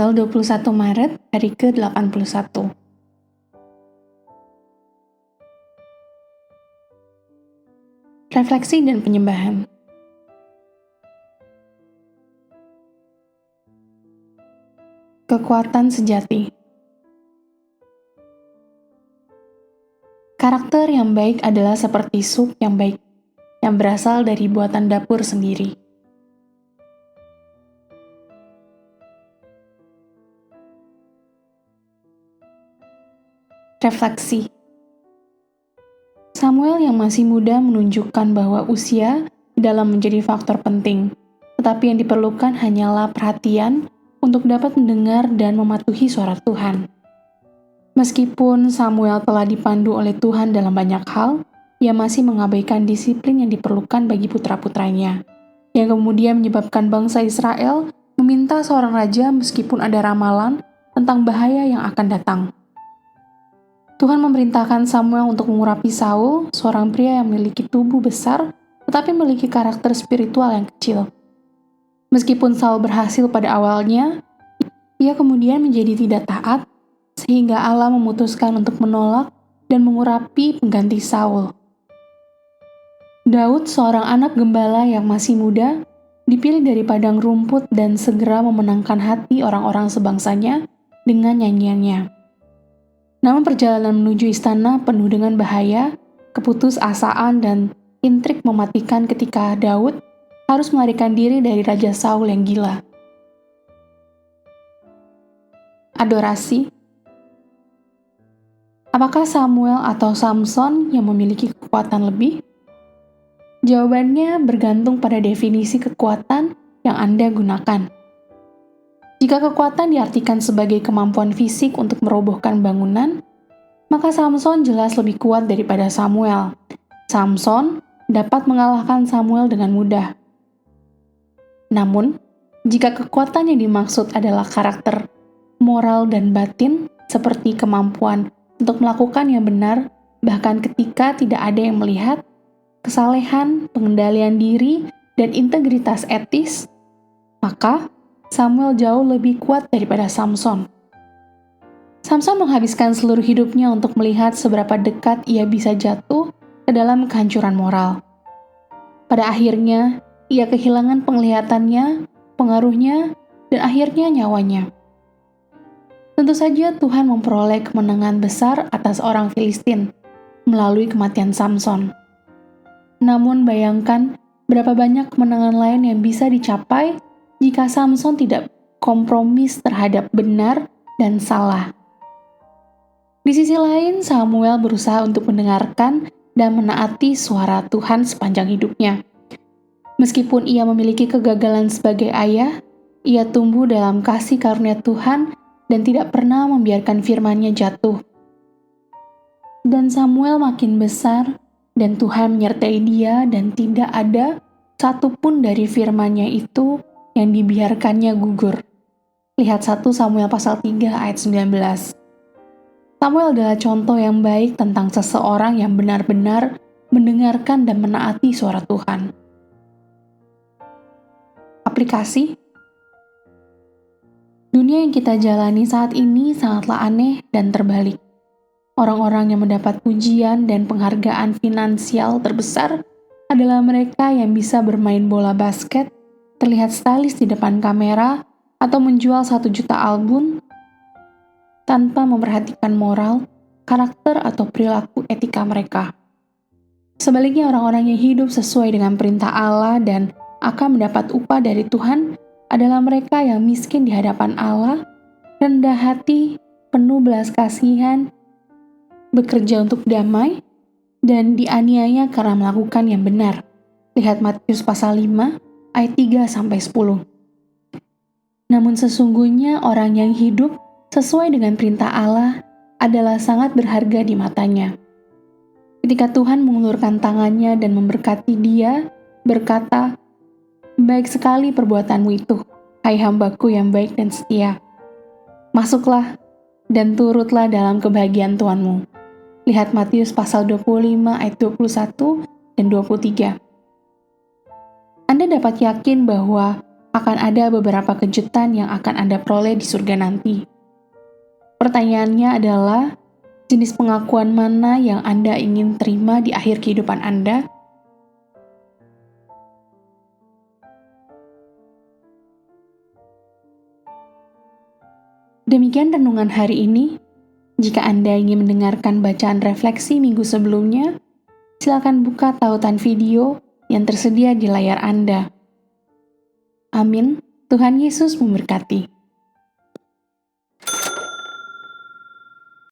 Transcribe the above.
tanggal 21 Maret, hari ke-81. Refleksi dan penyembahan. Kekuatan sejati. Karakter yang baik adalah seperti sup yang baik, yang berasal dari buatan dapur sendiri. Refleksi. Samuel yang masih muda menunjukkan bahwa usia dalam menjadi faktor penting, tetapi yang diperlukan hanyalah perhatian untuk dapat mendengar dan mematuhi suara Tuhan. Meskipun Samuel telah dipandu oleh Tuhan dalam banyak hal, ia masih mengabaikan disiplin yang diperlukan bagi putra-putranya, yang kemudian menyebabkan bangsa Israel meminta seorang raja meskipun ada ramalan tentang bahaya yang akan datang. Tuhan memerintahkan Samuel untuk mengurapi Saul, seorang pria yang memiliki tubuh besar, tetapi memiliki karakter spiritual yang kecil. Meskipun Saul berhasil pada awalnya, ia kemudian menjadi tidak taat, sehingga Allah memutuskan untuk menolak dan mengurapi pengganti Saul. Daud, seorang anak gembala yang masih muda, dipilih dari padang rumput dan segera memenangkan hati orang-orang sebangsanya dengan nyanyiannya. Namun perjalanan menuju istana penuh dengan bahaya, keputusasaan, dan intrik mematikan ketika Daud harus melarikan diri dari Raja Saul yang gila. Adorasi. Apakah Samuel atau Samson yang memiliki kekuatan lebih? Jawabannya bergantung pada definisi kekuatan yang Anda gunakan. Jika kekuatan diartikan sebagai kemampuan fisik untuk merobohkan bangunan, maka Samson jelas lebih kuat daripada Samuel. Samson dapat mengalahkan Samuel dengan mudah. Namun, jika kekuatan yang dimaksud adalah karakter, moral, dan batin, seperti kemampuan untuk melakukan yang benar, bahkan ketika tidak ada yang melihat, kesalehan, pengendalian diri, dan integritas etis, maka Samuel jauh lebih kuat daripada Samson. Samson menghabiskan seluruh hidupnya untuk melihat seberapa dekat ia bisa jatuh ke dalam kehancuran moral. Pada akhirnya, ia kehilangan penglihatannya, pengaruhnya, dan akhirnya nyawanya. Tentu saja Tuhan memperoleh kemenangan besar atas orang Filistin melalui kematian Samson. Namun bayangkan berapa banyak kemenangan lain yang bisa dicapai jika Samson tidak kompromis terhadap benar dan salah. Di sisi lain, Samuel berusaha untuk mendengarkan dan menaati suara Tuhan sepanjang hidupnya. Meskipun ia memiliki kegagalan sebagai ayah, ia tumbuh dalam kasih karunia Tuhan dan tidak pernah membiarkan firman-Nya jatuh. Dan Samuel makin besar, dan Tuhan menyertai dia, dan tidak ada satupun dari firman-Nya itu yang dibiarkannya gugur. Lihat 1 Samuel pasal 3 ayat 19. Samuel adalah contoh yang baik tentang seseorang yang benar-benar mendengarkan dan menaati suara Tuhan. Aplikasi. Dunia yang kita jalani saat ini sangatlah aneh dan terbalik. Orang-orang yang mendapat pujian dan penghargaan finansial terbesar adalah mereka yang bisa bermain bola basket, terlihat stylish di depan kamera, atau menjual 1 juta album tanpa memperhatikan moral, karakter, atau perilaku etika mereka. Sebaliknya, orang-orang yang hidup sesuai dengan perintah Allah dan akan mendapat upah dari Tuhan adalah mereka yang miskin di hadapan Allah, rendah hati, penuh belas kasihan, bekerja untuk damai, dan dianiaya karena melakukan yang benar. Lihat Matius pasal 5 ayat 3-10. Namun sesungguhnya orang yang hidup sesuai dengan perintah Allah adalah sangat berharga di matanya. Ketika Tuhan mengulurkan tangannya dan memberkati dia, berkata, "Baik sekali perbuatanmu itu, hai hambaku yang baik dan setia. Masuklah dan turutlah dalam kebahagiaan Tuhanmu." Lihat Matius pasal 25 ayat 21 dan 23. Anda dapat yakin bahwa akan ada beberapa kejutan yang akan Anda peroleh di surga nanti. Pertanyaannya adalah, jenis pengakuan mana yang Anda ingin terima di akhir kehidupan Anda? Demikian renungan hari ini. Jika Anda ingin mendengarkan bacaan refleksi minggu sebelumnya, silakan buka tautan video yang tersedia di layar Anda. Amin. Tuhan Yesus memberkati.